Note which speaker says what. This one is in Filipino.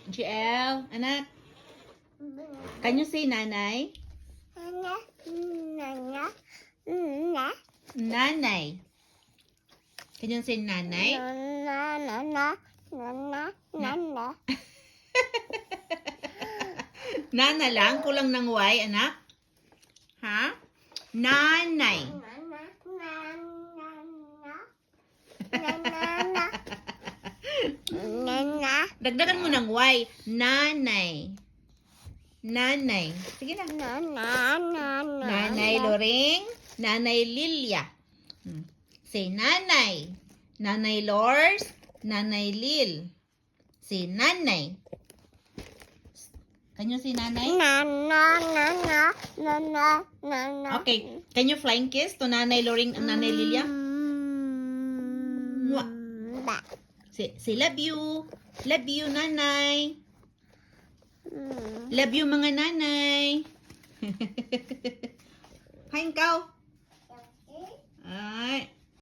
Speaker 1: GL, anak. Can you say nanay? Nanay. Can you say nanay? Nana lang, kulang ng Y, anak. Ha? Nanay. Dagdagan mo ng Y. Nanay. Nanay. Sige na. Nanay Loring. Nanay Lilia. Say nanay. Nanay Lors. Nanay Lil. Say nanay. Can you say nanay? Okay. Can you flying kiss to Nanay Loring and Nanay Lilia? Mwah. Say love you. Love you, nanay. Love you, mga nanay. Hi, ikaw. Ay.